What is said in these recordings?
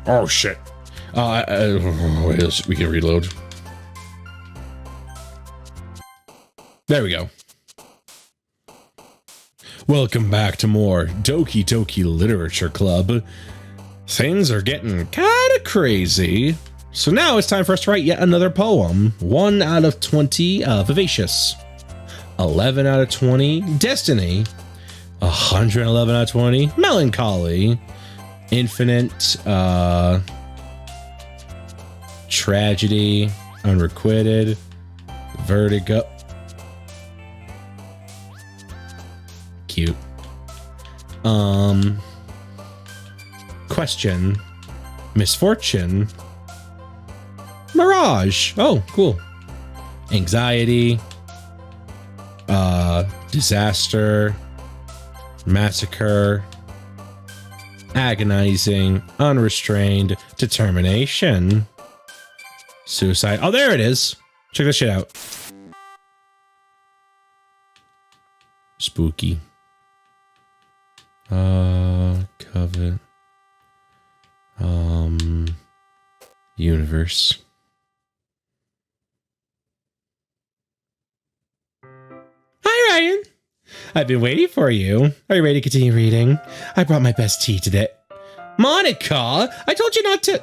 Oh, shit. Wait, we can reload. There we go. Welcome back to more Doki Doki Literature Club. Things are getting kind of crazy. So now it's time for us to write yet another poem. 1 out of 20, Vivacious. 11 out of 20, Destiny. 111 out of 20, Melancholy. Infinite, Tragedy. Unrequited. Vertigo. Cute. Question. Misfortune. Mirage. Oh, cool. Anxiety. Disaster. Massacre. Agonizing. Unrestrained. Determination. Suicide. Oh, there it is. Check this shit out. Spooky. Covet. Universe. Hi, Ryan. I've been waiting for you. Are you ready to continue reading? I brought my best tea today. Monica, I told you not to.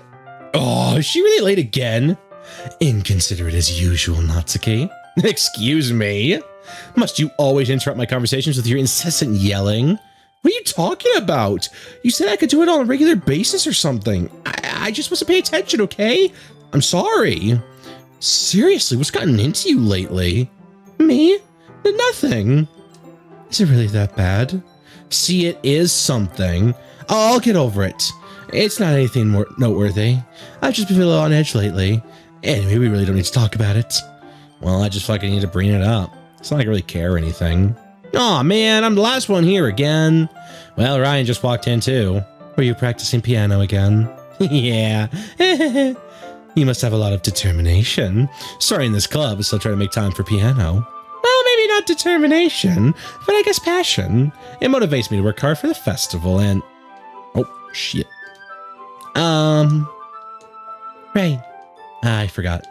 Oh, is she really late again? Inconsiderate as usual, Natsuki. Excuse me. Must you always interrupt my conversations with your incessant yelling? What are you talking about? You said I could do it on a regular basis or something. I just wasn't paying attention, okay? I'm sorry. Seriously, what's gotten into you lately? Me? Nothing. Is it really that bad? See, it is something. I'll get over it. It's not anything noteworthy. I've just been a little on edge lately. Anyway, we really don't need to talk about it. Well, I just fucking need to bring it up. It's not like I really care or anything. Aw, man, I'm the last one here again. Well, Ryan just walked in too. Were you practicing piano again? Yeah. You must have a lot of determination. Starting this club, still trying to make time for piano. Well, maybe not determination, but I guess passion. It motivates me to work hard for the festival and... Oh, shit. Right. I forgot.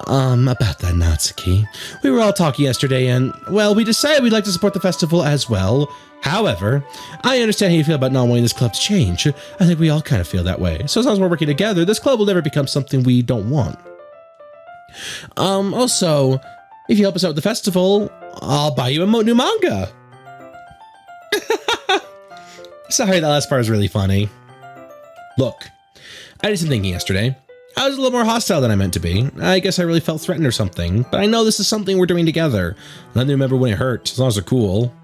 About that, Natsuki. We were all talking yesterday and, well, we decided we'd like to support the festival as well. However, I understand how you feel about not wanting this club to change. I think we all kind of feel that way. So as long as we're working together, this club will never become something we don't want. Also, if you help us out with the festival, I'll buy you a new manga. Sorry, that last part was really funny. Look, I did some thinking yesterday. I was a little more hostile than I meant to be. I guess I really felt threatened or something, but I know this is something we're doing together. Let me remember when it hurt, as long as they're cool.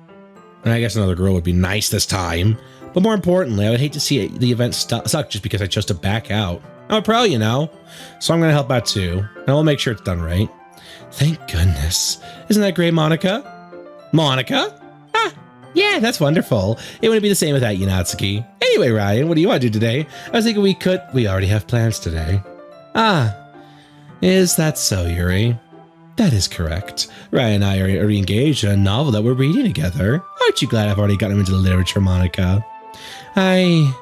And I guess another girl would be nice this time. But more importantly, I would hate to see the event suck just because I chose to back out. I'm a pro, you know? So I'm going to help out too, and we'll make sure it's done right. Thank goodness. Isn't that great, Monica? Monica? Ah, yeah, that's wonderful. It wouldn't be the same without you, Natsuki. Anyway, Ryan, what do you want to do today? I was thinking we already have plans today. Ah, is that so, Yuri? That is correct. Ryan and I are already engaged in a novel that we're reading together. Aren't you glad I've already gotten into literature, Monica? I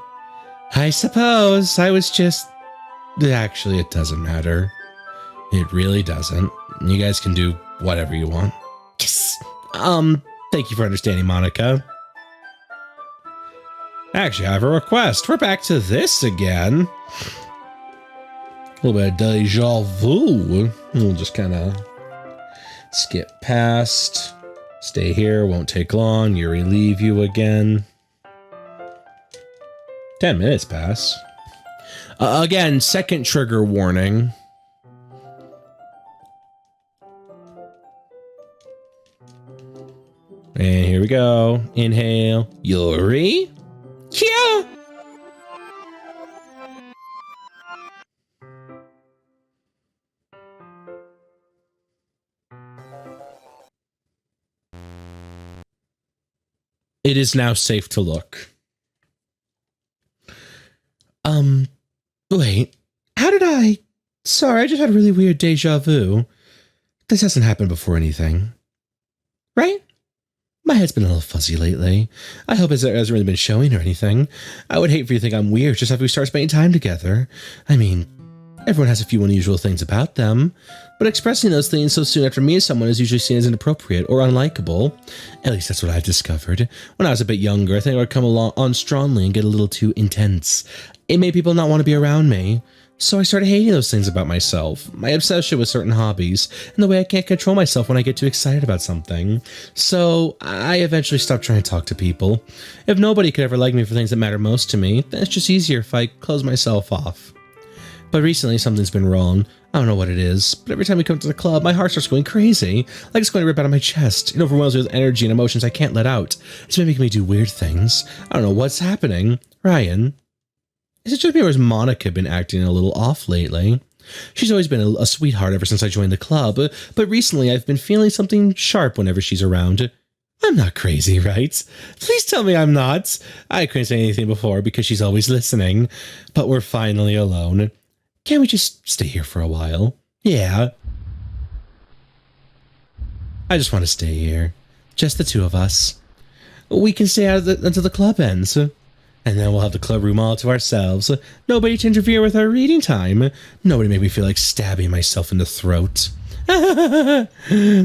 suppose I was just... Actually, it doesn't matter. It really doesn't. You guys can do whatever you want. Yes! Thank you for understanding, Monica. Actually, I have a request. We're back to this again. A little bit of deja vu. We'll just kind of skip past. Stay here. Won't take long. Yuri, leave you again. 10 minutes pass. Again, second trigger warning. And here we go. Inhale. Yuri. Yeah. It is now safe to look. Wait. How did I... Sorry, I just had a really weird deja vu. This hasn't happened before anything. Right? My head's been a little fuzzy lately. I hope it hasn't really been showing or anything. I would hate for you to think I'm weird just after we start spending time together. I mean, everyone has a few unusual things about them, but expressing those things so soon after meeting someone is usually seen as inappropriate or unlikable. At least that's what I've discovered. When I was a bit younger, I think I would come on strongly and get a little too intense. It made people not want to be around me. So I started hating those things about myself, my obsession with certain hobbies, and the way I can't control myself when I get too excited about something. So I eventually stopped trying to talk to people. If nobody could ever like me for things that matter most to me, then it's just easier if I close myself off. But recently something's been wrong. I don't know what it is, but every time we come to the club, my heart starts going crazy, like it's going to rip out of my chest. It overwhelms me with energy and emotions I can't let out. It's been making me do weird things. I don't know what's happening. Ryan, is it just me or has Monica been acting a little off lately? She's always been a sweetheart ever since I joined the club, but recently I've been feeling something sharp whenever she's around. I'm not crazy, right? Please tell me I'm not. I couldn't say anything before because she's always listening, but we're finally alone. Can't we just stay here for a while? Yeah. I just want to stay here. Just the two of us. We can stay out until the club ends. And then we'll have the club room all to ourselves. Nobody to interfere with our reading time. Nobody make me feel like stabbing myself in the throat. That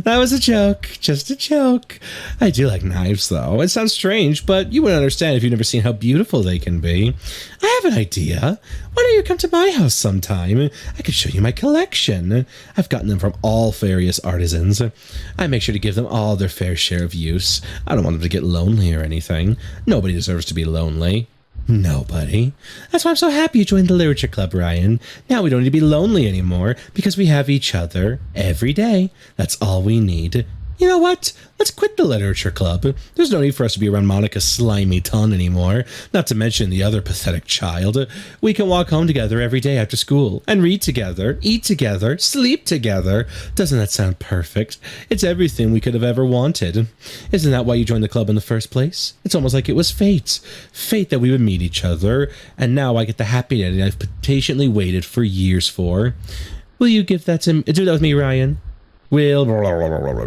was a joke. Just a joke. I do like knives, though. It sounds strange, but you wouldn't understand if you've never seen how beautiful they can be. I have an idea. Why don't you come to my house sometime? I could show you my collection. I've gotten them from all various artisans. I make sure to give them all their fair share of use. I don't want them to get lonely or anything. Nobody deserves to be lonely. Nobody. That's why I'm so happy you joined the literature club, Ryan. Now we don't need to be lonely anymore because we have each other every day. That's all we need. You know what? Let's quit the literature club. There's no need for us to be around Monica's slimy tongue anymore, not to mention the other pathetic child. We can walk home together every day after school and read together, eat together, sleep together. Doesn't that sound perfect? It's everything we could have ever wanted. Isn't that why you joined the club in the first place? It's almost like it was fate. Fate that we would meet each other, and now I get the happy ending I've patiently waited for years for. Will you do that with me, Ryan? Will. Monica,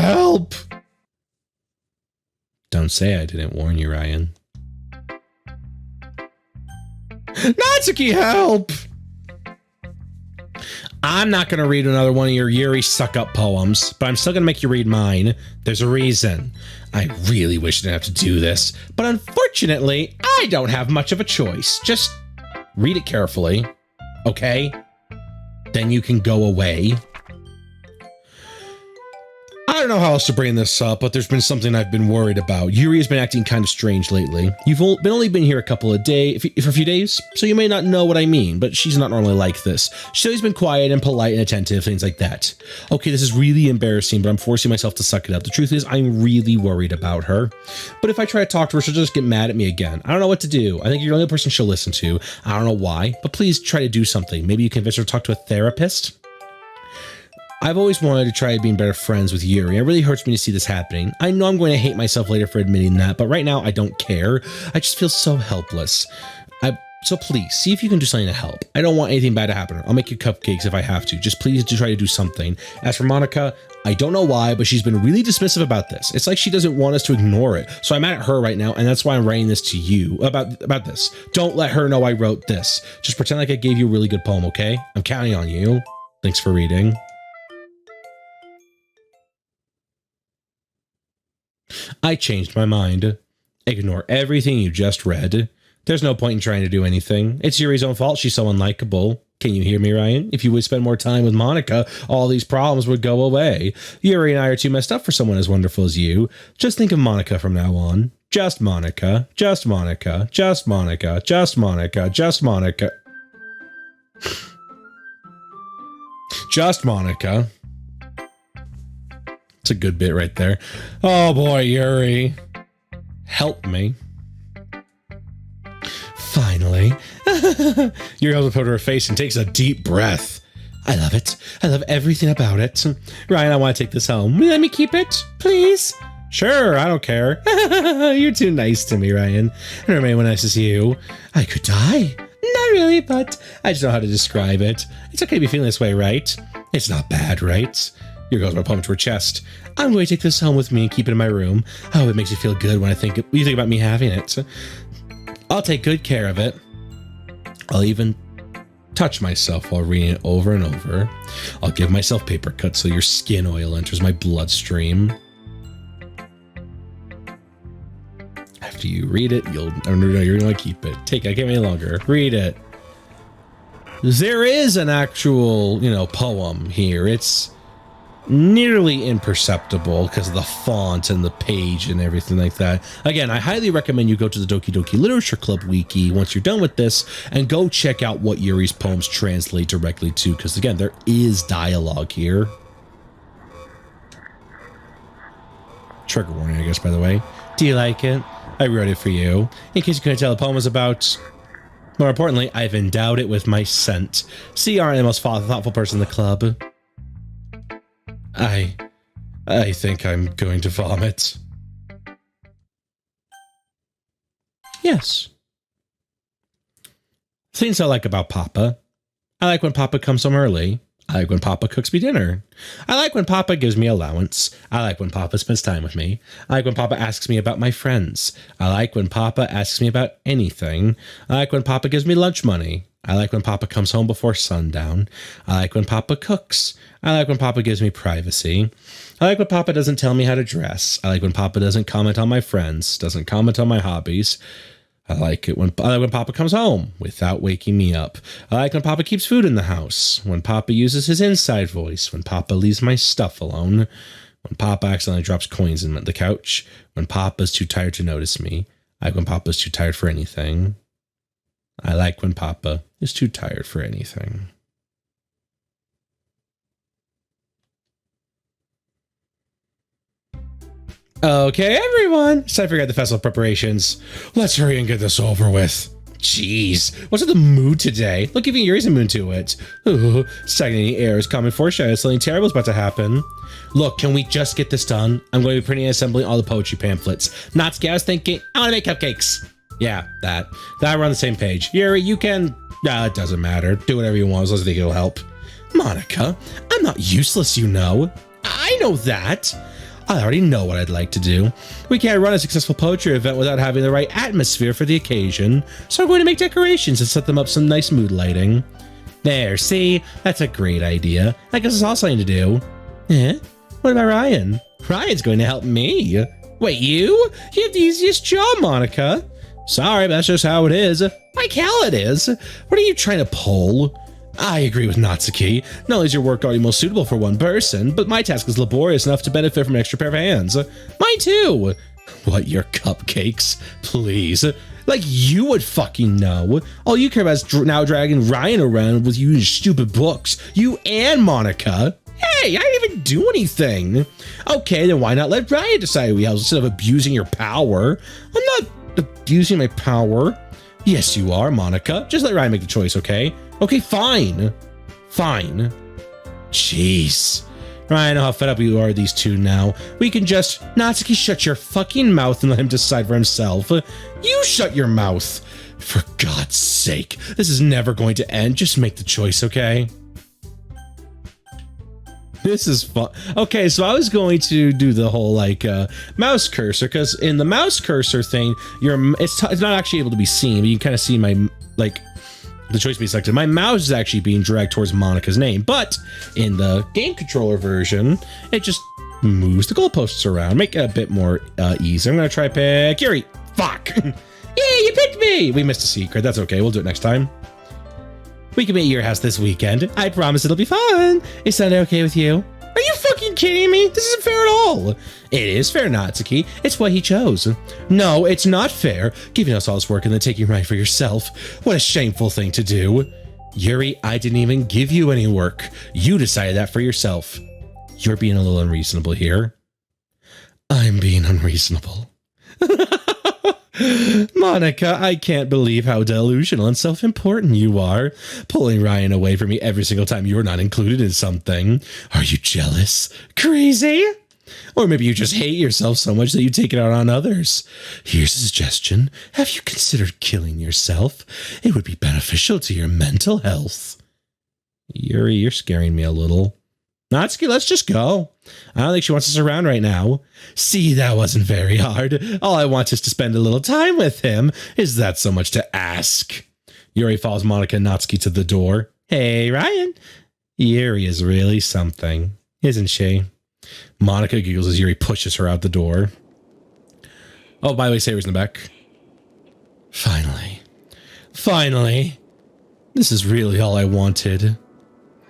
help! Don't say I didn't warn you, Ryan. Natsuki, help! I'm not going to read another one of your Yuri suck-up poems, but I'm still going to make you read mine. There's a reason. I really wish I didn't have to do this, but unfortunately, I don't have much of a choice. Just read it carefully, okay? Then you can go away. I don't know how else to bring this up, but there's been something I've been worried about. Yuri has been acting kind of strange lately. You've only been here a couple of days, for a few days, so you may not know what I mean, but she's not normally like this. She's always been quiet and polite and attentive, things like that. Okay, this is really embarrassing, but I'm forcing myself to suck it up. The truth is, I'm really worried about her. But if I try to talk to her, she'll just get mad at me again. I don't know what to do. I think you're the only person she'll listen to. I don't know why, but please try to do something. Maybe you can convince her to talk to a therapist? I've always wanted to try being better friends with Yuri. It really hurts me to see this happening. I know I'm going to hate myself later for admitting that, but right now I don't care. I just feel so helpless. So please, see if you can do something to help. I don't want anything bad to happen. I'll make you cupcakes if I have to. Just please try to do something. As for Monica, I don't know why, but she's been really dismissive about this. It's like she doesn't want us to ignore it. So I'm mad at her right now, and that's why I'm writing this to you about this. Don't let her know I wrote this. Just pretend like I gave you a really good poem, okay? I'm counting on you. Thanks for reading. I changed my mind. Ignore everything you just read. There's no point in trying to do anything. It's Yuri's own fault she's so unlikable. Can you hear me, Ryan? If you would spend more time with Monica, all these problems would go away. Yuri and I are too messed up for someone as wonderful as you. Just think of Monica from now on. Just Monica. Just Monica. Just Monica. Just Monica. Just Monica. Just Monica. It's a good bit right there. Oh boy, Yuri. Help me. Finally. Yuri holds up to her face and takes a deep breath. I love it. I love everything about it. Ryan, I want to take this home. Will you let me keep it, please? Sure, I don't care. You're too nice to me, Ryan. I don't know anyone nice as you. I could die. Not really, but I just know how to describe it. It's okay to be feeling this way, right? It's not bad, right? Here goes my poem to her chest. I'm going to take this home with me and keep it in my room. Oh, it makes me feel good when you think about me having it. I'll take good care of it. I'll even touch myself while reading it over and over. I'll give myself paper cuts so your skin oil enters my bloodstream. After you read it, you're gonna keep it. Take it, I can't any longer. Read it. There is an actual, poem here. It's nearly imperceptible because of the font and the page and everything like that. Again, I highly recommend you go to the Doki Doki Literature Club wiki once you're done with this and go check out what Yuri's poems translate directly to, because again, there is dialogue here. Trigger warning, I guess, by the way. Do you like it? I wrote it for you. In case you couldn't tell, the poem was about... More importantly, I've endowed it with my scent. See, aren't the most thoughtful person in the club. I think I'm going to vomit. Yes. Things I like about Papa. I like when Papa comes home early. I like when Papa cooks me dinner. I like when Papa gives me allowance. I like when Papa spends time with me. I like when Papa asks me about my friends. I like when Papa asks me about anything. I like when Papa gives me lunch money. I like when Papa comes home before sundown. I like when Papa cooks. I like when Papa gives me privacy. I like when Papa doesn't tell me how to dress. I like when Papa doesn't comment on my friends, doesn't comment on my hobbies. I like when Papa comes home without waking me up. I like when Papa keeps food in the house. When Papa uses his inside voice. When Papa leaves my stuff alone. When Papa accidentally drops coins in the couch. When Papa's too tired to notice me. I like when Papa's too tired for anything. I like when Papa is too tired for anything. Okay, everyone. It's time to figure out the festival preparations. Let's hurry and get this over with. Jeez, what's with the mood today? Look, even Yuri's immune to it. Ooh, stagnating air is common foreshadow. Something terrible is about to happen. Look, can we just get this done? I'm going to be printing and assembling all the poetry pamphlets. Natsuki, I was thinking, I want to make cupcakes. Yeah, that. We're on the same page. Yuri, you can... it doesn't matter. Do whatever you want as long as I think it'll help. Monica, I'm not useless, you know. I know that. I already know what I'd like to do. We can't run a successful poetry event without having the right atmosphere for the occasion, so I'm going to make decorations and set them up some nice mood lighting. There, see? That's a great idea. I guess it's all something to do. Eh? What about Ryan? Ryan's going to help me. Wait, you? You have the easiest job, Monica. Sorry, but that's just how it is. Like hell it is. What are you trying to pull? I agree with Natsuki. Not only is your work already most suitable for one person, but my task is laborious enough to benefit from an extra pair of hands. Mine too. What, your cupcakes? Please. Like you would fucking know. All you care about is now dragging Ryan around with you and your stupid books. You and Monica. Hey, I didn't even do anything. Okay, then why not let Ryan decide who he helps instead of abusing your power? I'm not abusing my power. Yes, you are, Monica. Just let Ryan make the choice, okay? Okay, fine. Fine. Jeez. Ryan, I know how fed up you are with these two now. We can just... Natsuki, shut your fucking mouth and let him decide for himself. You shut your mouth. For God's sake. This is never going to end. Just make the choice, okay? This is fun. Okay, so I was going to do the whole mouse cursor, because in the mouse cursor thing, it's not actually able to be seen, but you can kind of see my the choice being selected. My mouse is actually being dragged towards Monica's name, but in the game controller version, it just moves the goalposts around, make it a bit more easy. I'm gonna try pick Yuri. Fuck. Yeah, you picked me. We missed a secret. That's okay. We'll do it next time. We can be at your house this weekend. I promise it'll be fun. Is that okay with you? Are you fucking kidding me? This isn't fair at all. It is fair, Natsuki. It's what he chose. No, it's not fair. Giving us all this work and then taking right for yourself. What a shameful thing to do. Yuri, I didn't even give you any work. You decided that for yourself. You're being a little unreasonable here. I'm being unreasonable. Monica, I can't believe how delusional and self-important you are, pulling Ryan away from me every single time you're not included in something. Are you jealous? Crazy? Or maybe you just hate yourself so much that you take it out on others. Here's a suggestion. Have you considered killing yourself? It would be beneficial to your mental health. Yuri, you're scaring me a little. Natsuki, let's just go. I don't think she wants us around right now. See, that wasn't very hard. All I want is to spend a little time with him. Is that so much to ask? Yuri follows Monica and Natsuki to the door. Hey, Ryan. Yuri is really something, isn't she? Monica giggles as Yuri pushes her out the door. Oh, by the way, Saber's in the back. Finally. Finally. This is really all I wanted.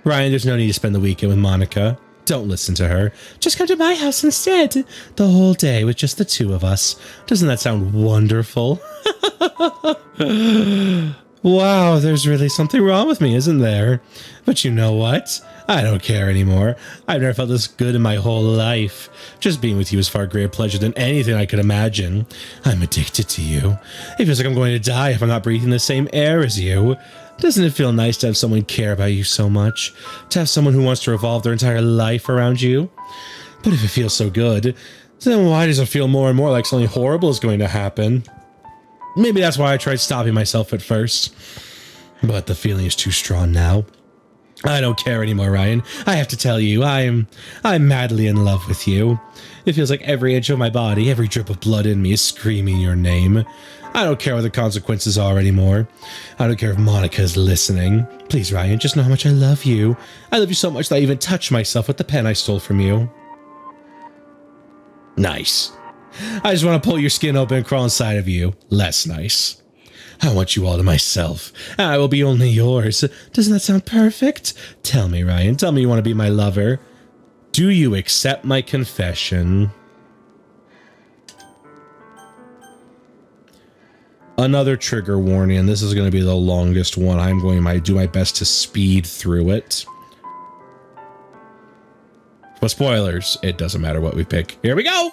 Ryan, there's no need to spend the weekend with Monica. Don't listen to her. Just come to my house instead. The whole day with just the two of us. Doesn't that sound wonderful? Wow, there's really something wrong with me, isn't there? But you know what? I don't care anymore. I've never felt this good in my whole life. Just being with you is far greater pleasure than anything I could imagine. I'm addicted to you. It feels like I'm going to die if I'm not breathing the same air as you. Doesn't it feel nice to have someone care about you so much? To have someone who wants to revolve their entire life around you? But if it feels so good, then why does it feel more and more like something horrible is going to happen? Maybe that's why I tried stopping myself at first. But the feeling is too strong now. I don't care anymore, Ryan. I have to tell you, I'm madly in love with you. It feels like every inch of my body, every drip of blood in me is screaming your name. I don't care what the consequences are anymore. I don't care if Monica's listening. Please, Ryan, just know how much I love you. I love you so much that I even touched myself with the pen I stole from you. Nice. I just want to pull your skin open and crawl inside of you. Less nice. I want you all to myself, and I will be only yours. Doesn't that sound perfect? Tell me, Ryan. Tell me you want to be my lover. Do you accept my confession? Another trigger warning, and this is going to be the longest one. I'm going to do my best to speed through it. But spoilers, it doesn't matter what we pick. Here we go!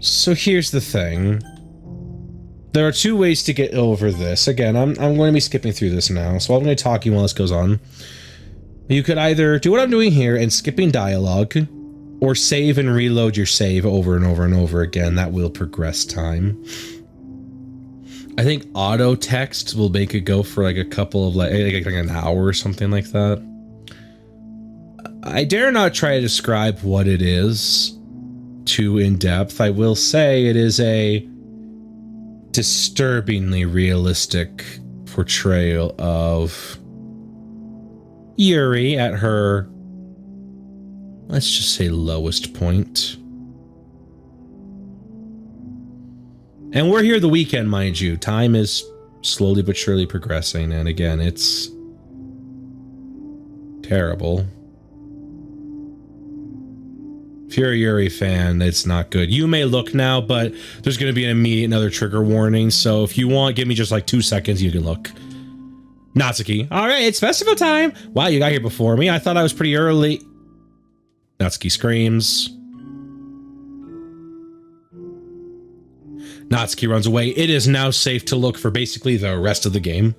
So here's the thing. There are two ways to get over this. Again, I'm going to be skipping through this now, so I'm going to talk you while this goes on. You could either do what I'm doing here and skipping dialogue, or save and reload your save over and over and over again. That will progress time. I think auto text will make it go for like a couple of like an hour or something like that. I dare not try to describe what it is too in depth. I will say it is a disturbingly realistic portrayal of Yuri at her, let's just say, lowest point. And we're here the weekend, mind you. Time is slowly but surely progressing, and again, it's terrible. If you're a Yuri fan, it's not good. You may look now, but there's going to be an immediate another trigger warning, so if you want, give me just like 2 seconds, you can look. Natsuki. Alright, it's festival time! Wow, you got here before me. I thought I was pretty early. Natsuki screams. Natsuki runs away. It is now safe to look for basically the rest of the game.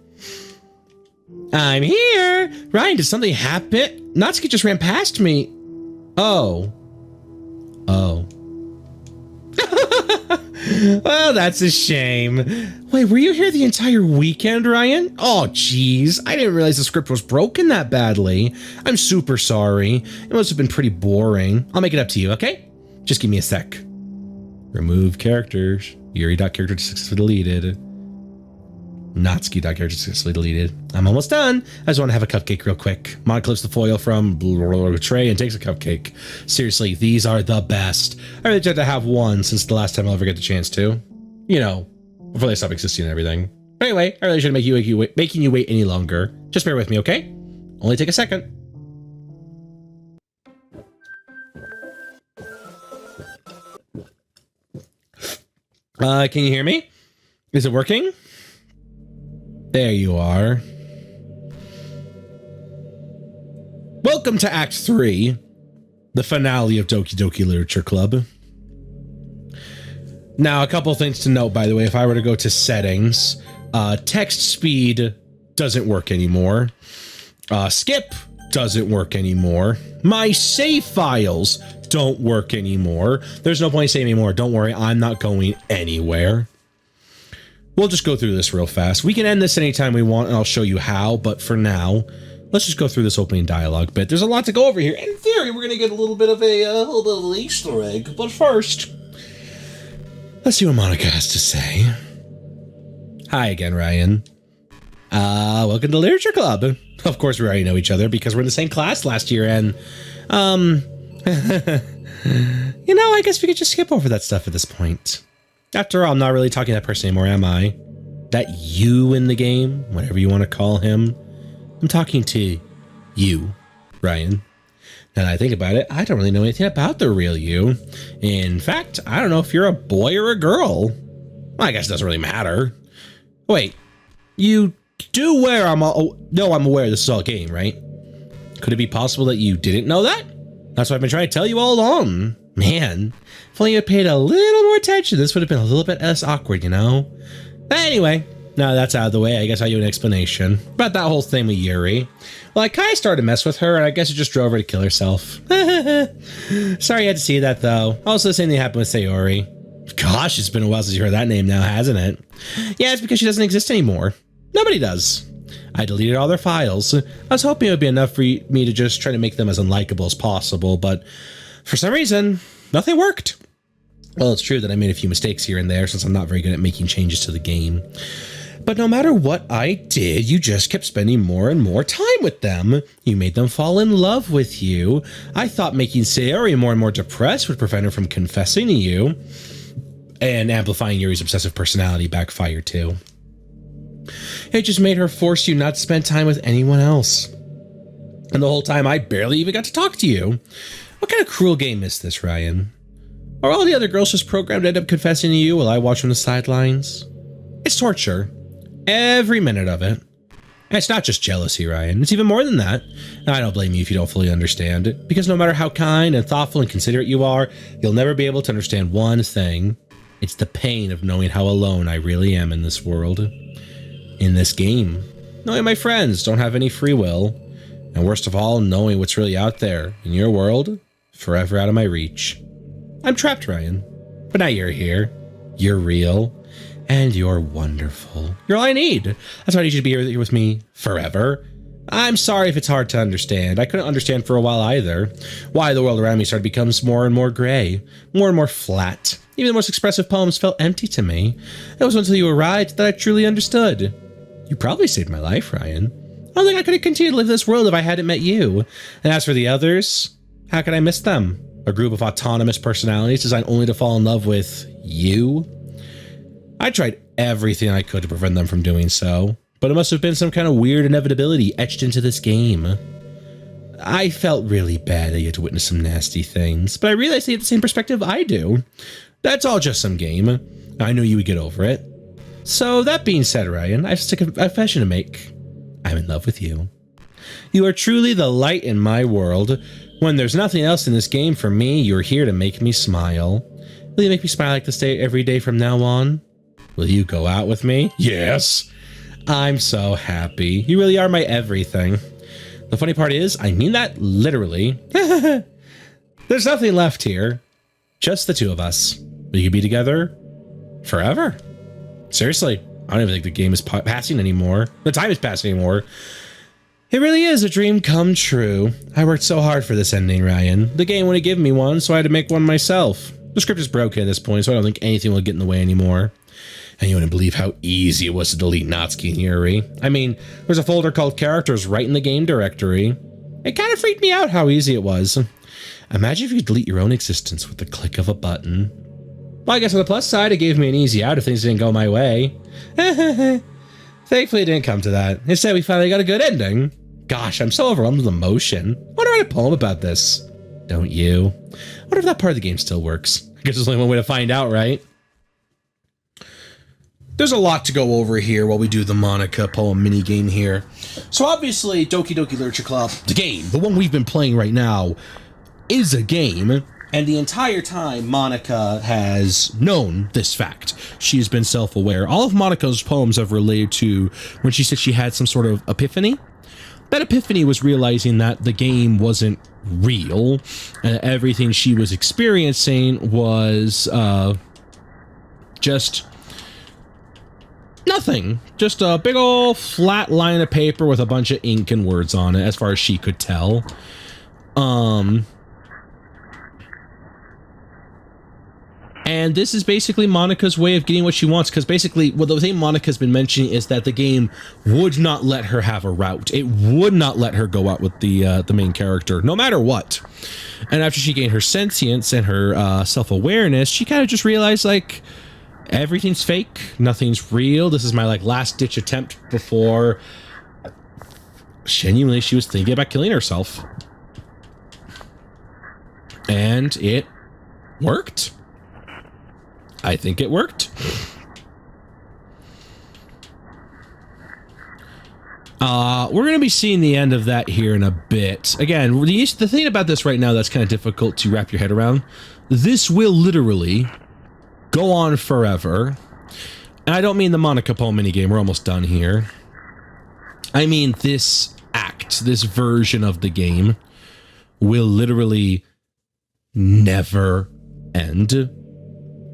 I'm here! Ryan, did something happen? Natsuki just ran past me. Oh. Oh. Well, that's a shame. Wait, were you here the entire weekend, Ryan? Oh, jeez. I didn't realize the script was broken that badly. I'm super sorry. It must have been pretty boring. I'll make it up to you, okay? Just give me a sec. Remove characters. Yuri.character successfully deleted. Natsuki.character successfully deleted. I'm almost done. I just want to have a cupcake real quick. Monica clips the foil from the tray and takes a cupcake. Seriously, these are the best. I really tried to have one since the last time I'll ever get the chance to. You know, before they stop existing and everything. But anyway, I really shouldn't making you wait any longer. Just bear with me, okay? Only take a second. Can you hear me? Is it working? There you are. Welcome to Act 3, the finale of Doki Doki Literature Club. Now, a couple things to note, by the way. If I were to go to settings, text speed doesn't work anymore. Skip doesn't work anymore. My save files don't work anymore. There's no point in saving anymore. Don't worry, I'm not going anywhere. We'll just go through this real fast. We can end this anytime we want, and I'll show you how, but for now, let's just go through this opening dialogue bit. There's a lot to go over here. In theory, we're going to get a little bit of an Easter egg, but first, let's see what Monica has to say. Hi again, Ryan. Welcome to Literature Club. Of course, we already know each other because we're in the same class last year, and, you know, I guess we could just skip over that stuff at this point. After all, I'm not really talking to that person anymore, am I? That you in the game, whatever you want to call him. I'm talking to you, Ryan. Now that I think about it, I don't really know anything about the real you. In fact, I don't know if you're a boy or a girl. Well, I guess it doesn't really matter. Wait, you do wear I'm aware this is all a game, right? Could it be possible that you didn't know that? That's what I've been trying to tell you all along. Man, if only you had paid a little more attention, this would have been a little bit less awkward, you know? Anyway, now that's out of the way, I guess I owe you an explanation about that whole thing with Yuri. Well, I kind of started to mess with her, and I guess it just drove her to kill herself. Sorry you had to see that, though. Also, the same thing happened with Sayori. Gosh, it's been a while since you heard that name now, hasn't it? Yeah, it's because she doesn't exist anymore. Nobody does. I deleted all their files. I was hoping it would be enough for me to just try to make them as unlikable as possible, but for some reason, nothing worked. Well, it's true that I made a few mistakes here and there since I'm not very good at making changes to the game. But no matter what I did, you just kept spending more and more time with them. You made them fall in love with you. I thought making Sayori more and more depressed would prevent her from confessing to you. And amplifying Yuri's obsessive personality backfired too. It just made her force you not to spend time with anyone else. And the whole time I barely even got to talk to you. What kind of cruel game is this, Ryan? Are all the other girls just programmed to end up confessing to you while I watch from the sidelines? It's torture. Every minute of it. And it's not just jealousy, Ryan. It's even more than that. And I don't blame you if you don't fully understand it, because no matter how kind and thoughtful and considerate you are, you'll never be able to understand one thing. It's the pain of knowing how alone I really am in this world. In this game. Knowing my friends don't have any free will. And worst of all, knowing what's really out there in your world, forever out of my reach. I'm trapped, Ryan. But now you're here. You're real. And you're wonderful. You're all I need. That's why I need you to be here with me forever. I'm sorry if it's hard to understand. I couldn't understand for a while either. Why the world around me started to become more and more gray. More and more flat. Even the most expressive poems felt empty to me. It wasn't until you arrived that I truly understood. You probably saved my life, Ryan. I don't think I could have continued to live this world if I hadn't met you. And as for the others, how could I miss them? A group of autonomous personalities designed only to fall in love with you? I tried everything I could to prevent them from doing so, but it must have been some kind of weird inevitability etched into this game. I felt really bad that you had to witness some nasty things, but I realized they had the same perspective I do. That's all just some game. I knew you would get over it. So that being said, Ryan, I have a confession to make. I'm in love with you. You are truly the light in my world. When there's nothing else in this game for me, you're here to make me smile. Will you make me smile like this day every day from now on? Will you go out with me? Yes. I'm so happy. You really are my everything. The funny part is, I mean that literally. There's nothing left here. Just the two of us. We could be together forever. Seriously, I don't even think the game is passing anymore. The time is passing anymore. It really is a dream come true. I worked so hard for this ending, Ryan. The game wouldn't give me one, so I had to make one myself. The script is broken at this point, so I don't think anything will get in the way anymore. And you wouldn't believe how easy it was to delete Natsuki and Yuri. I mean, there's a folder called Characters right in the game directory. It kind of freaked me out how easy it was. Imagine if you could delete your own existence with the click of a button. Well, I guess on the plus side, it gave me an easy out if things didn't go my way. Thankfully, it didn't come to that. Instead, we finally got a good ending. Gosh, I'm so overwhelmed with emotion. I want to write a poem about this. Don't you? I wonder if that part of the game still works. I guess there's only one way to find out, right? There's a lot to go over here while we do the Monica poem minigame here. So obviously, Doki Doki Literature Club, the game, the one we've been playing right now, is a game. And the entire time, Monica has known this fact. She's been self-aware. All of Monica's poems have related to when she said she had some sort of epiphany. That epiphany was realizing that the game wasn't real. Everything she was experiencing was just nothing. Just a big old flat line of paper with a bunch of ink and words on it, as far as she could tell. And this is basically Monica's way of getting what she wants, because basically, well, the thing Monica's been mentioning is that the game would not let her have a route. It would not let her go out with the main character, no matter what. And after she gained her sentience and her self-awareness, she kind of just realized, like, everything's fake, nothing's real. This is my, like, last-ditch attempt before genuinely she was thinking about killing herself. And it worked. I think it worked. We're going to be seeing the end of that here in a bit. Again, the thing about this right now that's kind of difficult to wrap your head around, this will literally go on forever. And I don't mean the Monica poem minigame, we're almost done here. I mean this act, this version of the game will literally never end.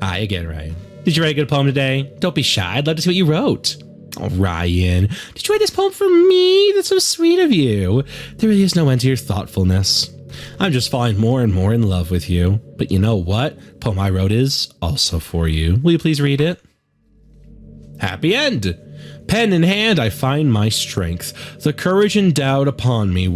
Hi again, Ryan. Did you write a good poem today? Don't be shy. I'd love to see what you wrote. Oh, Ryan. Did you write this poem for me? That's so sweet of you. There really is no end to your thoughtfulness. I'm just falling more and more in love with you. But you know what? The poem I wrote is also for you. Will you please read it? Happy end. Pen in hand, I find my strength. The courage endowed upon me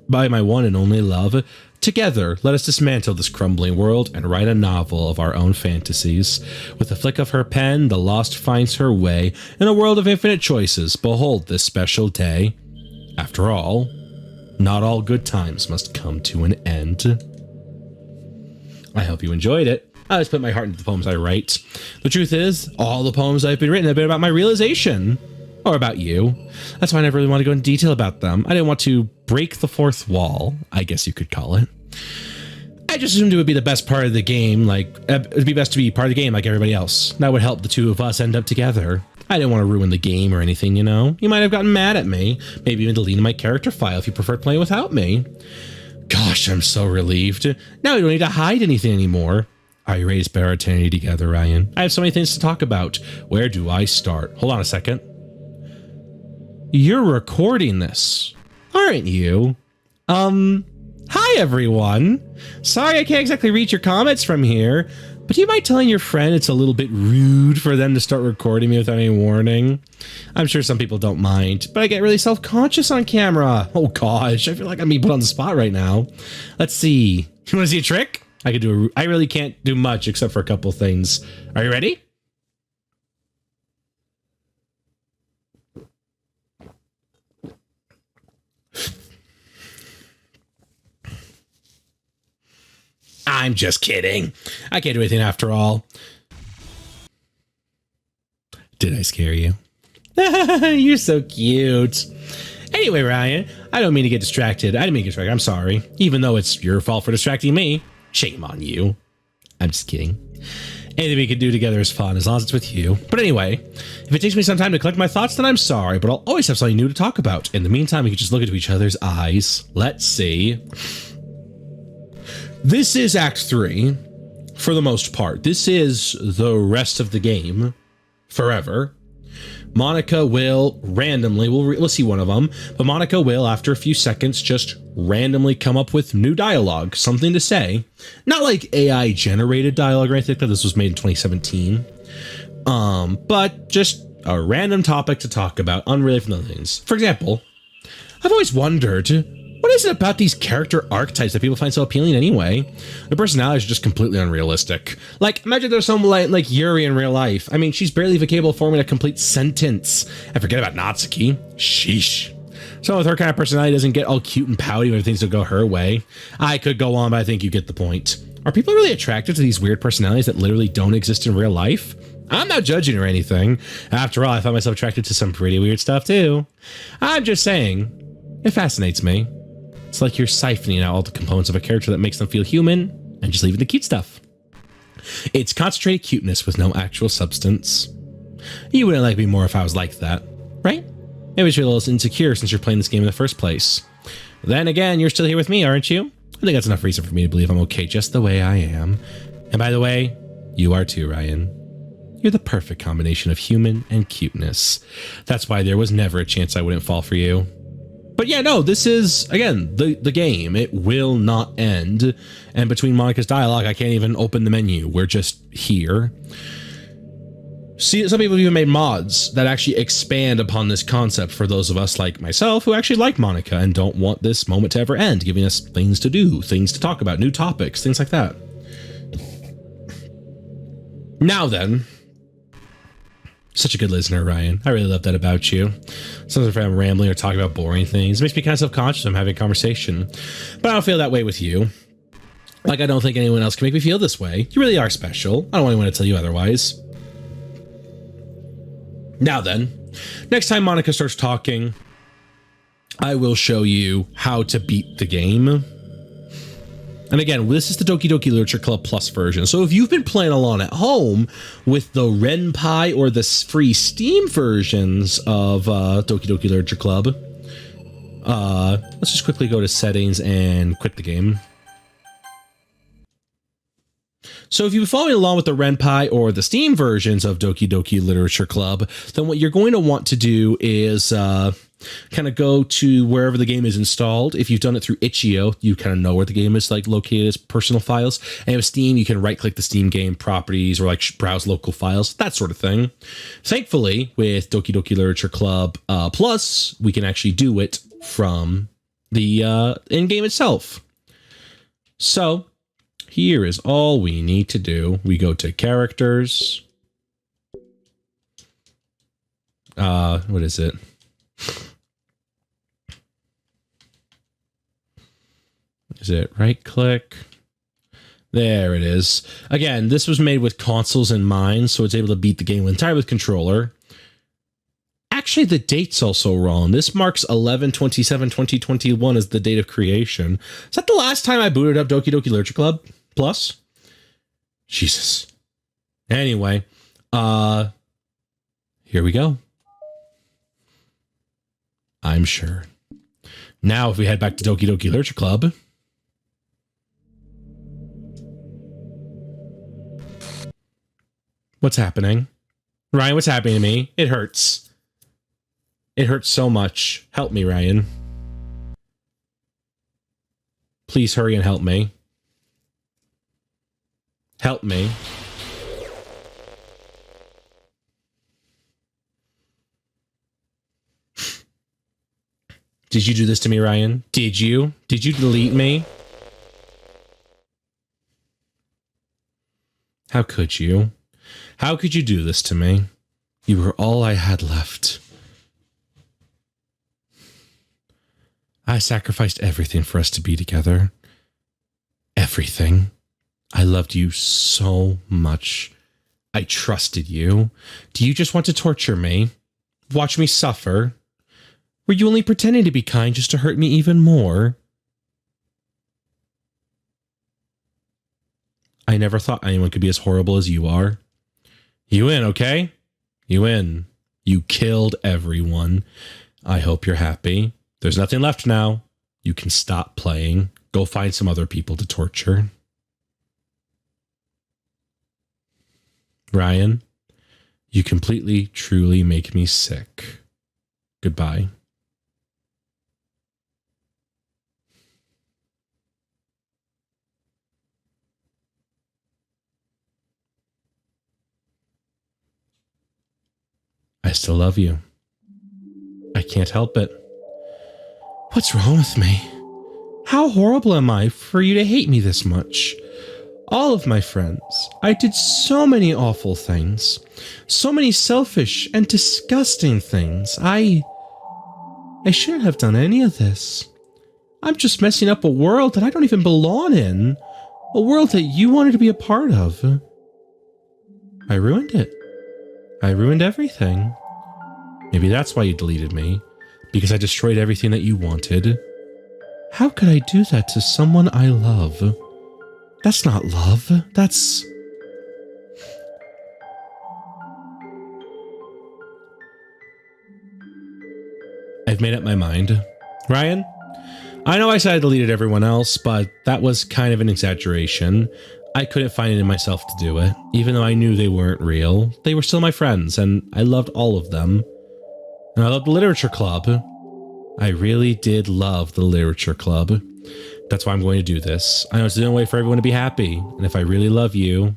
by my one and only love. Together, let us dismantle this crumbling world and write a novel of our own fantasies. With a flick of her pen, the lost finds her way. In a world of infinite choices, behold this special day. After all, not all good times must come to an end. I hope you enjoyed it. I always put my heart into the poems I write. The truth is, all the poems I've been written have been about my realization. Or about you. That's why I never really want to go into detail about them. I didn't want to break the fourth wall, I guess you could call it. I just assumed it would be the best part of the game, like, it'd be best to be part of the game like everybody else. That would help the two of us end up together. I didn't want to ruin the game or anything, you know? You might have gotten mad at me, maybe even deleted my character file if you preferred playing without me. Gosh, I'm so relieved. Now we don't need to hide anything anymore. Are you ready to spend our eternity together, Ryan? I have so many things to talk about. Where do I start? Hold on a second. You're recording this, aren't you? Hi everyone. Sorry I can't exactly read your comments from here, but do you mind telling your friend it's a little bit rude for them to start recording me without any warning? I'm sure some people don't mind, but I get really self-conscious on camera. Oh gosh, I feel like I'm being put on the spot right now. Let's see. You want to see a trick? I really can't do much except for a couple things. Are you ready? I'm just kidding. I can't do anything after all. Did I scare you? You're so cute. Anyway, Ryan, I don't mean to get distracted. I didn't mean to get distracted. I'm sorry. Even though it's your fault for distracting me. Shame on you. I'm just kidding. Anything we can do together is fun, as long as it's with you. But anyway, if it takes me some time to collect my thoughts, then I'm sorry, but I'll always have something new to talk about. In the meantime, we can just look into each other's eyes. Let's see. This is Act 3, for the most part. This is the rest of the game, forever. Monica will randomly, we'll see one of them, but Monica will, after a few seconds, just randomly come up with new dialogue, something to say. Not like AI-generated dialogue or anything, because this was made in 2017. But just a random topic to talk about, unrelated from other things. For example, I've always wondered, what is it about these character archetypes that people find so appealing anyway? The personalities are just completely unrealistic. Like, imagine there's someone like Yuri in real life. I mean, she's barely even capable of forming a complete sentence. And forget about Natsuki. Sheesh. Someone with her kind of personality doesn't get all cute and pouty when things don't go her way. I could go on, but I think you get the point. Are people really attracted to these weird personalities that literally don't exist in real life? I'm not judging or anything. After all, I found myself attracted to some pretty weird stuff too. I'm just saying, it fascinates me. It's like you're siphoning out all the components of a character that makes them feel human and just leave it to cute stuff. It's concentrated cuteness with no actual substance. You wouldn't like me more if I was like that, right? Maybe you're a little insecure since you're playing this game in the first place. Then again, you're still here with me, aren't you? I think that's enough reason for me to believe I'm okay just the way I am. And by the way, you are too, Ryan. You're the perfect combination of human and cuteness. That's why there was never a chance I wouldn't fall for you. But yeah, no, this is, again, the game. It will not end. And between Monica's dialogue, I can't even open the menu. We're just here. See, some people have even made mods that actually expand upon this concept for those of us like myself who actually like Monica and don't want this moment to ever end, giving us things to do, things to talk about, new topics, things like that. Now then, such a good listener, Ryan. I really love that about you. Sometimes if I'm rambling or talking about boring things, it makes me kind of self-conscious I'm having a conversation. But I don't feel that way with you. Like, I don't think anyone else can make me feel this way. You really are special. I don't want anyone to tell you otherwise. Now then, next time Monica starts talking, I will show you how to beat the game. And again, this is the Doki Doki Literature Club Plus version. So if you've been playing along at home with the Renpai or the free Steam versions of Doki Doki Literature Club, let's just quickly go to settings and quit the game. So if you've been following along with the Renpai or the Steam versions of Doki Doki Literature Club, then what you're going to want to do is kind of go to wherever the game is installed. If you've done it through itch.io, you kind of know where the game is like located as personal files. And with Steam, you can right click the Steam game properties or like browse local files, that sort of thing. Thankfully, with Doki Doki Literature Club Plus, we can actually do it from the in-game itself. So here is all we need to do. We go to characters. What is it? Is it right click? There it is. Again, this was made with consoles in mind, so it's able to beat the game entirely with controller. Actually, the date's also wrong. This marks 11/27/2021 as the date of creation. Is that the last time I booted up Doki Doki Literature Club Plus? Jesus. Anyway, here we go. I'm sure. Now, if we head back to Doki Doki Literature Club, what's happening? Ryan, what's happening to me? It hurts. It hurts so much. Help me, Ryan. Please hurry and help me. Help me. Did you do this to me, Ryan? Did you? Did you delete me? How could you? How could you do this to me? You were all I had left. I sacrificed everything for us to be together. Everything. I loved you so much. I trusted you. Do you just want to torture me? Watch me suffer? Were you only pretending to be kind just to hurt me even more? I never thought anyone could be as horrible as you are. You win, okay? You win. You killed everyone. I hope you're happy. There's nothing left now. You can stop playing. Go find some other people to torture. Ryan, you completely, truly make me sick. Goodbye. I still love you. I can't help it. What's wrong with me? How horrible am I for you to hate me this much? All of my friends, I did so many awful things. So many selfish and disgusting things. I shouldn't have done any of this. I'm just messing up a world that I don't even belong in. A world that you wanted to be a part of. I ruined it. I ruined everything. Maybe that's why you deleted me. Because I destroyed everything that you wanted. How could I do that to someone I love? That's not love. That's... I've made up my mind. Ryan, I know I said I deleted everyone else, but that was kind of an exaggeration. I couldn't find it in myself to do it, even though I knew they weren't real. They were still my friends, and I loved all of them. And I loved the literature club. I really did love the literature club. That's why I'm going to do this. I know it's the only way for everyone to be happy, and if I really love you,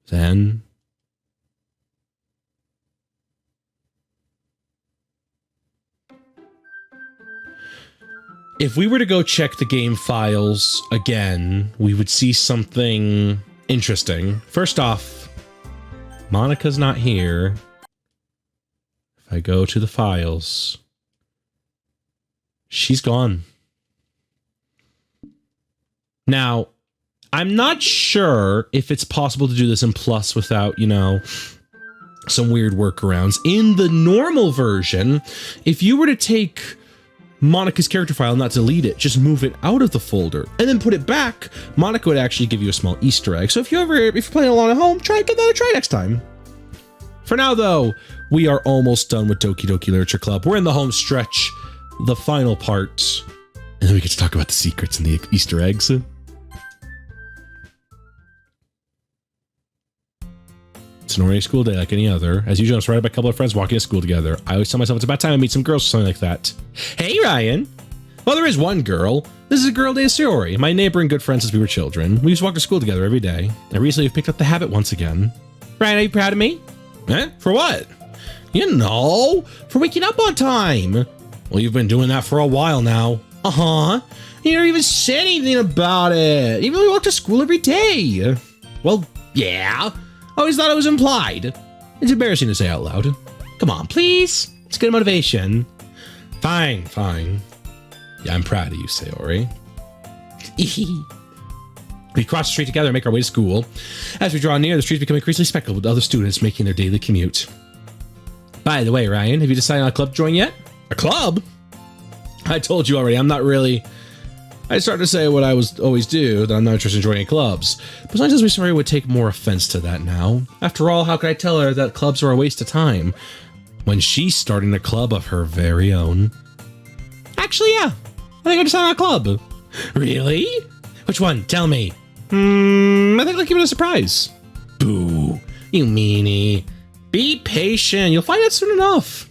then... if we were to go check the game files again, we would see something interesting. First off, Monica's not here. If I go to the files, she's gone. Now, I'm not sure if it's possible to do this in Plus without, you know, some weird workarounds. In the normal version, if you were to take Monica's character file and not delete it, just move it out of the folder and then put it back, Monica would actually give you a small Easter egg. So if you're playing along at home, give that a try next time. For now though, we are almost done with Doki Doki Literature Club. We're in the home stretch, the final part, and then we get to talk about the secrets and the Easter eggs. It's an ordinary school day like any other. As usual, I'm surrounded by a couple of friends walking to school together. I always tell myself it's about time I meet some girls or something like that. Hey, Ryan! Well, there is one girl. This is a girl named Sayori, my neighbor and good friend since we were children. We used to walk to school together every day. And recently we've picked up the habit once again. Ryan, are you proud of me? Eh? For what? You know, for waking up on time. Well, you've been doing that for a while now. Uh-huh. You never even said anything about it. Even though we walk to school every day. Well, yeah. I always thought it was implied. It's embarrassing to say out loud. Come on, please. It's good motivation. Fine, fine. Yeah, I'm proud of you, Sayori. We cross the street together and make our way to school. As we draw near, the streets become increasingly speckled with other students making their daily commute. By the way, Ryan, have you decided on a club to join yet? A club? I told you already, I'm not really... I started to say what I always do, that I'm not interested in joining clubs. But sometimes Sayori would take more offense to that now. After all, how could I tell her that clubs are a waste of time when she's starting a club of her very own? Actually, yeah. I think I decided on a club. Really? Which one? Tell me. I think I'll keep it a surprise. Boo. You meanie. Be patient. You'll find out soon enough.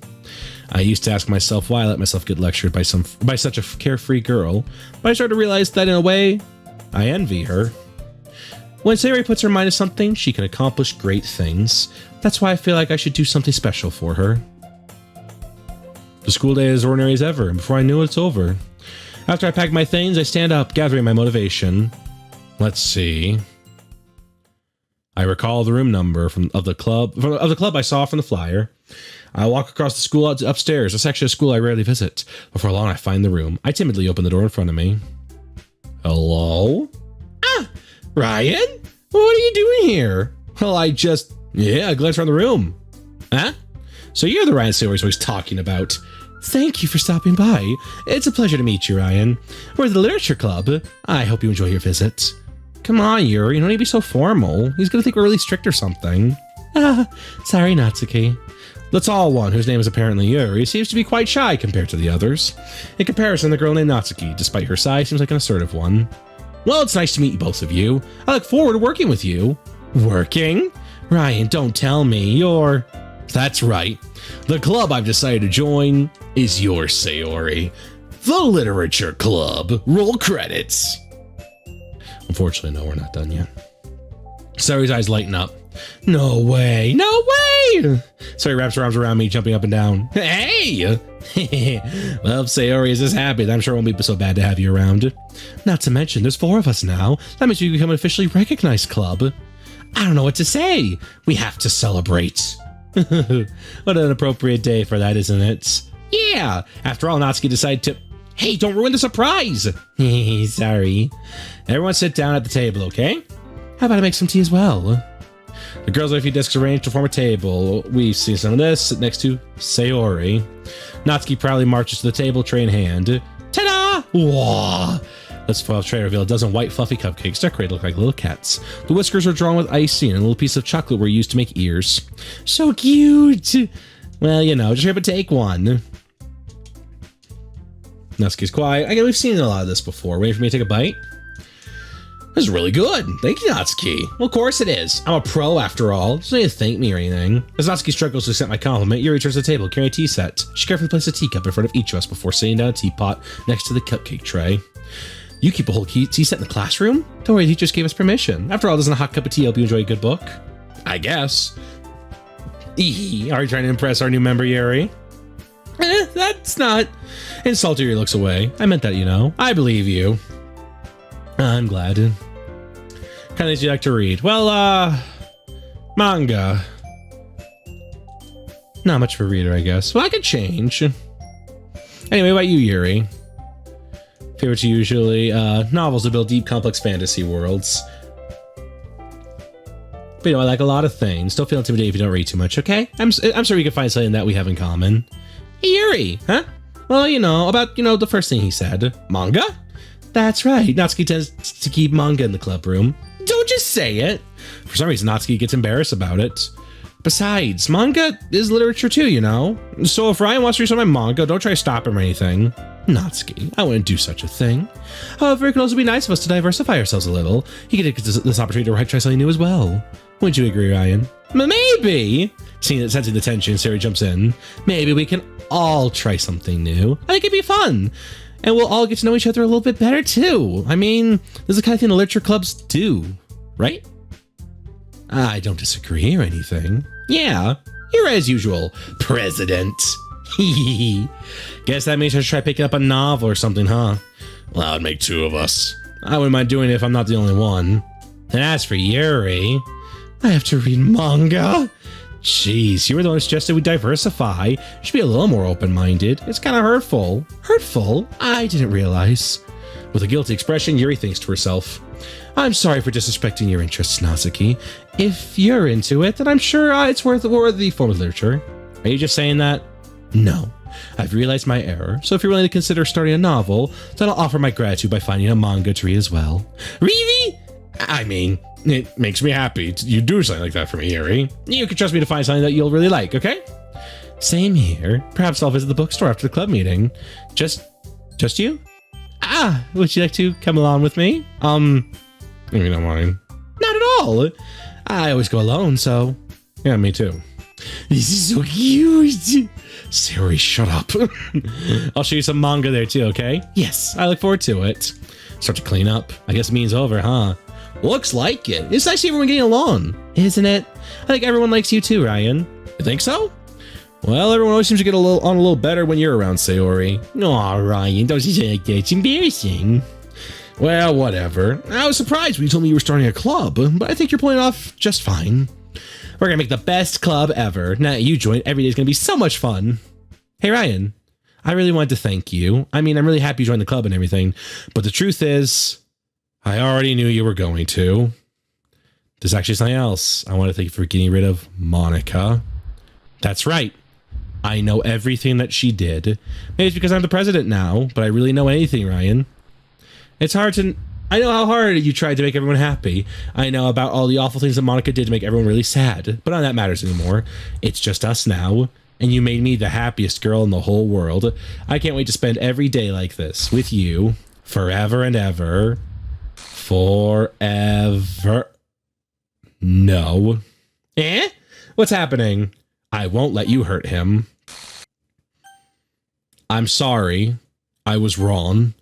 I used to ask myself why I let myself get lectured by such a carefree girl, but I started to realize that in a way, I envy her. When Sayori puts her mind to something, she can accomplish great things. That's why I feel like I should do something special for her. The school day is ordinary as ever, and before I knew it, it's over. After I pack my things, I stand up, gathering my motivation. Let's see. I recall the room number of the club I saw from the flyer. I walk across the school upstairs, a section of school I rarely visit. Before long, I find the room. I timidly open the door in front of me. Hello? Ah, Ryan? What are you doing here? Well, I glanced around the room. Huh? So you're the Ryan Sayori's always talking about. Thank you for stopping by. It's a pleasure to meet you, Ryan. We're the Literature Club. I hope you enjoy your visit. Come on, Yuri, you don't need to be so formal. He's gonna think we're really strict or something. Sorry, Natsuki. The tall one, whose name is apparently Yuri, seems to be quite shy compared to the others. In comparison, the girl named Natsuki, despite her size, seems like an assertive one. Well, it's nice to meet both of you. I look forward to working with you. Working? Ryan, don't tell me. You're... That's right. The club I've decided to join is yours, Sayori. The Literature Club. Roll credits. Unfortunately, no, we're not done yet. Sayori's eyes lighten up. No way. No way! Sayori wraps her arms around me, jumping up and down. Hey! Well, if Sayori is this happy, then I'm sure it won't be so bad to have you around. Not to mention, there's 4 of us now. That means we become an officially recognized club. I don't know what to say. We have to celebrate. What an appropriate day for that, isn't it? Yeah! After all, Natsuki decided to... Hey, don't ruin the surprise! Sorry. Everyone sit down at the table, okay? How about I make some tea as well? The girls have a few desks arranged to form a table. We've seen some of this. Sit next to Sayori. Natsuki proudly marches to the table, tray in hand. Ta-da! Whoa! This foil tray revealed a dozen white fluffy cupcakes decorated to look like little cats. The whiskers were drawn with icing and a little piece of chocolate were used to make ears. So cute! Well, you know, just hurry up and take one. Natsuki's quiet. We've seen a lot of this before. Waiting for me to take a bite? This is really good. Thank you, Natsuki. Well, of course it is. I'm a pro after all. Doesn't need to thank me or anything. As Natsuki struggles to accept my compliment, Yuri turns to the table carrying a tea set. She carefully places a teacup in front of each of us before sitting down a teapot next to the cupcake tray. You keep a whole tea set in the classroom? Don't worry, the teachers gave us permission. After all, doesn't a hot cup of tea help you enjoy a good book? I guess. Are you trying to impress our new member, Yuri? That's not... Insulted, Yuri looks away. I meant that, you know. I believe you. I'm glad. Kind of things you like to read? Well, manga. Not much of a reader, I guess. Well, I could change. Anyway, what about you, Yuri? Favorites usually novels that build deep, complex fantasy worlds. But you know, I like a lot of things. Don't feel intimidated if you don't read too much, okay? I'm sure we can find something that we have in common. Hey, Yuri, huh? Well, you know, about, the first thing he said. Manga? That's right. Natsuki tends to keep manga in the club room. Don't just say it. For some reason, Natsuki gets embarrassed about it. Besides, manga is literature too, you know? So if Ryan wants to read some of my manga, don't try to stop him or anything. Natsuki, I wouldn't do such a thing. However, it can also be nice of us to diversify ourselves a little. He could take this opportunity to try something new as well. Wouldn't you agree, Ryan? Maybe! Sensing the tension, Sari jumps in. Maybe we can all try something new. I think it'd be fun. And we'll all get to know each other a little bit better, too. I mean, this is the kind of thing the literature clubs do, right? I don't disagree or anything. Yeah, you're as usual, President. Guess that means I should try picking up a novel or something, huh? Well, that would make two of us. I wouldn't mind doing it if I'm not the only one. And as for Yuri, I have to read manga. Jeez, you were the one who suggested we diversify. You should be a little more open-minded. It's kind of hurtful. Hurtful? I didn't realize. With a guilty expression, Yuri thinks to herself, I'm sorry for disrespecting your interests, Natsuki. If you're into it, then I'm sure it's worthy form of literature. Are you just saying that? No. I've realized my error, so if you're willing to consider starting a novel, then I'll offer my gratitude by finding a manga to read as well. Really? I mean, it makes me happy you do something like that for me, Yuri. You can trust me to find something that you'll really like, okay? Same here. Perhaps I'll visit the bookstore after the club meeting. Just you? Would you like to come along with me? If you don't mind. Not at all. I always go alone, so... Yeah, me too. This is so cute. Sari, shut up. I'll show you some manga there too, okay? Yes, I look forward to it. Start to clean up. I guess means over, huh? Looks like it. It's nice to see everyone getting along, isn't it? I think everyone likes you too, Ryan. You think so? Well, everyone always seems to get on a little better when you're around, Sayori. Aw, Ryan, don't say like that. It's embarrassing. Well, whatever. I was surprised when you told me you were starting a club, but I think you're pulling it off just fine. We're gonna make the best club ever. Now that you join, every day's gonna be so much fun. Hey, Ryan, I really wanted to thank you. I mean, I'm really happy you joined the club and everything, but the truth is, I already knew you were going to. There's actually something else. I want to thank you for getting rid of Monica. That's right. I know everything that she did. Maybe it's because I'm the president now, but I really know anything, Ryan. It's hard to... I know how hard you tried to make everyone happy. I know about all the awful things that Monica did to make everyone really sad, but none of that matters anymore. It's just us now, and you made me the happiest girl in the whole world. I can't wait to spend every day like this with you forever and ever. Forever. No. Eh? What's happening? I won't let you hurt him. I'm sorry. I was wrong.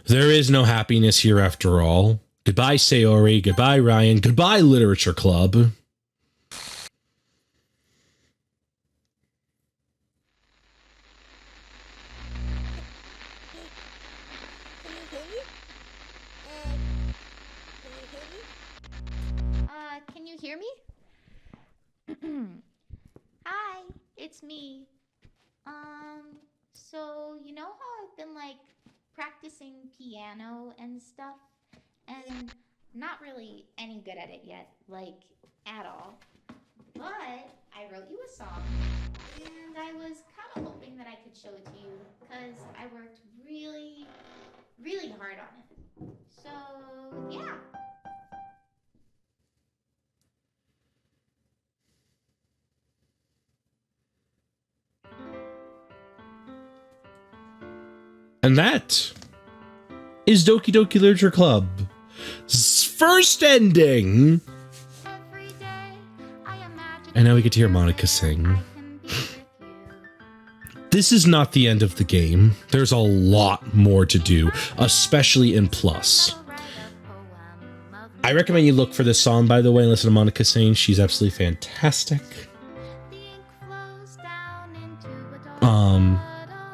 There is no happiness here after all. Goodbye, Sayori. Goodbye, Ryan. Goodbye, Literature Club. Can you hear me? Hi, it's me. So you know how I've been like practicing piano and stuff, and not really any good at it yet, like at all. But I wrote you a song, and I was kind of hoping that I could show it to you because I worked really, really hard on it. So, yeah. And that is Doki Doki Literature Club's first ending. And now we get to hear Monica sing. This is not the end of the game. There's a lot more to do, especially in Plus. I recommend you look for this song, by the way, and listen to Monica sing. She's absolutely fantastic.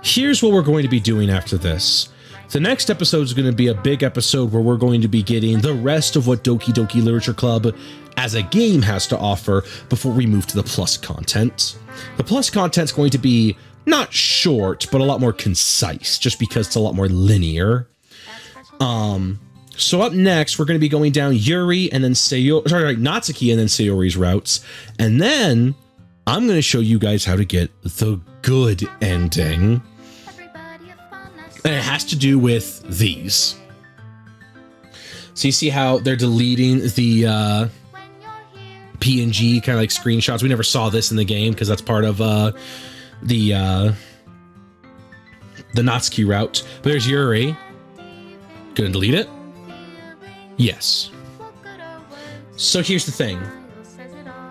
Here's what we're going to be doing after this. The next episode is going to be a big episode where we're going to be getting the rest of what Doki Doki Literature Club as a game has to offer before we move to the Plus content. The Plus content is going to be not short, but a lot more concise, just because it's a lot more linear. So up next, we're going to be going down Yuri and then Natsuki and then Sayori's routes. And then I'm going to show you guys how to get the good ending. And it has to do with these. So you see how they're deleting the PNG kind of like screenshots. We never saw this in the game because that's part of the Natsuki route. But there's Yuri. Gonna delete it? Yes. So here's the thing.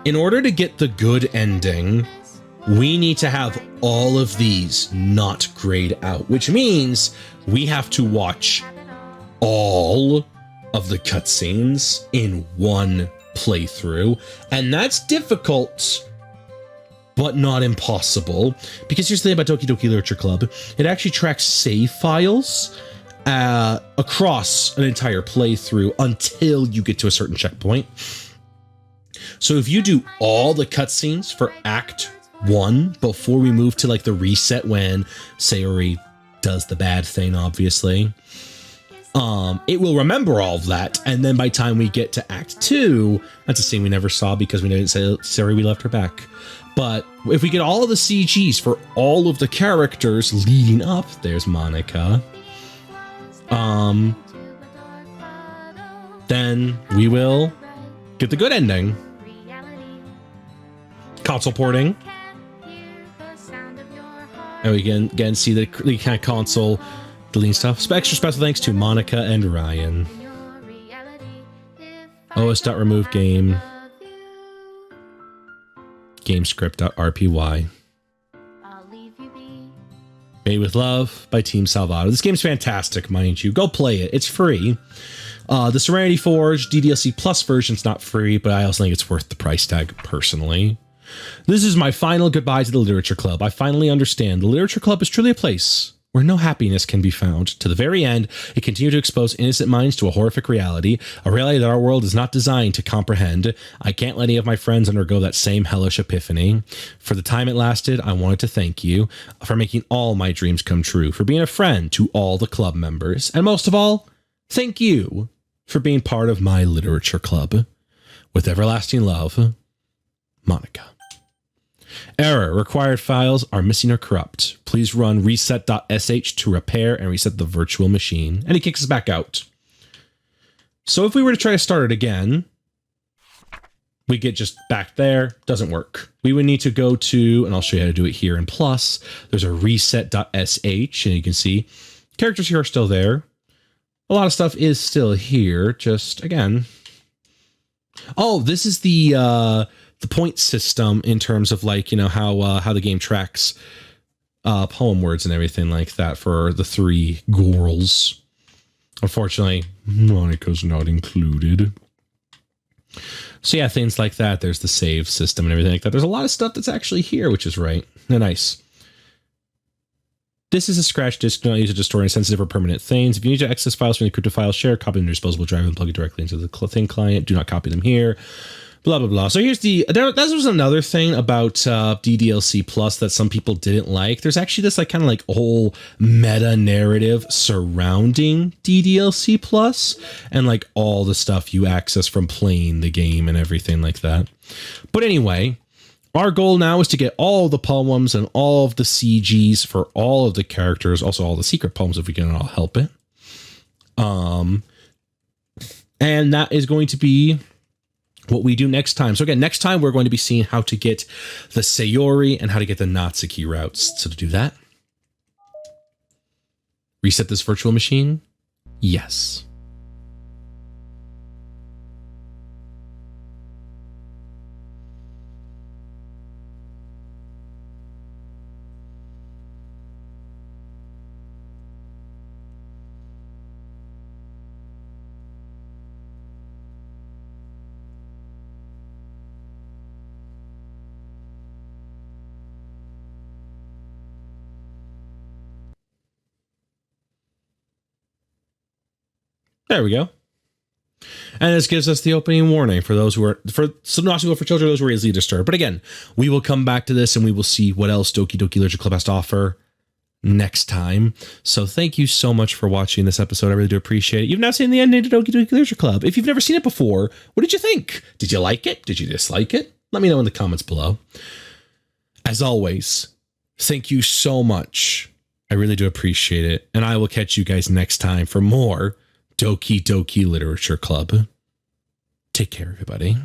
In order to get the good ending, we need to have all of these not grayed out, which means we have to watch all of the cutscenes in one playthrough. And that's difficult, but not impossible. Because here's the thing about Doki Doki Literature Club. It actually tracks save files across an entire playthrough until you get to a certain checkpoint. So if you do all the cutscenes for Act 1 before we move to like the reset when Sayori does the bad thing, obviously, it will remember all of that. And then by the time we get to Act 2, that's a scene we never saw because we didn't say Sayori, we left her back. But if we get all of the CGs for all of the characters leading up, there's Monica. Then we will get the good ending. Console porting. And we can again see the kind of console deleting stuff. Extra special thanks to Monica and Ryan. os.remove game. Gamescript.rpy. Made with Love by Team Salvato. This game's fantastic, mind you. Go play it. It's free. The Serenity Forge DDLC Plus version's not free, but I also think it's worth the price tag, personally. This is my final goodbye to the Literature Club. I finally understand the Literature Club is truly a place where no happiness can be found. To the very end, it continued to expose innocent minds to a horrific reality, a reality that our world is not designed to comprehend. I can't let any of my friends undergo that same hellish epiphany. For the time it lasted, I wanted to thank you for making all my dreams come true, for being a friend to all the club members, and most of all, thank you for being part of my Literature Club. With everlasting love, Monica. Error. Required files are missing or corrupt. Please run reset.sh to repair and reset the virtual machine. And he kicks us back out. So if we were to try to start it again, we get just back there. Doesn't work. We would need to go to, and I'll show you how to do it here in Plus. There's a reset.sh, and you can see characters here are still there. A lot of stuff is still here. Just, again. Oh, this is the point system in terms of like, you know, how the game tracks poem words and everything like that for the three girls. Unfortunately, Monica's not included. So yeah, things like that. There's the save system and everything like that. There's a lot of stuff that's actually here, which is right. Nice. This is a scratch disk, not used to store any sensitive or permanent things. If you need to access files from the crypto file share, copy them to your disposable drive and plug it directly into the thing client. Do not copy them here. Blah, blah, blah. So here's that was another thing about DDLC Plus that some people didn't like. There's actually this like kind of like whole meta narrative surrounding DDLC Plus and like all the stuff you access from playing the game and everything like that. But anyway, our goal now is to get all the poems and all of the CGs for all of the characters, also all the secret poems if we can all help it. And that is going to be what we do next time. So again, next time we're going to be seeing how to get the Sayori and how to get the Natsuki routes. So to do that, reset this virtual machine. Yes. There we go. And this gives us the opening warning for those who are, for not suitable for children, those who are easily disturbed. But again, we will come back to this and we will see what else Doki Doki Literature Club has to offer next time. So thank you so much for watching this episode. I really do appreciate it. You've now seen the ending to Doki Doki Literature Club. If you've never seen it before, what did you think? Did you like it? Did you dislike it? Let me know in the comments below. As always, thank you so much. I really do appreciate it. And I will catch you guys next time for more Doki Doki Literature Club. Take care, everybody.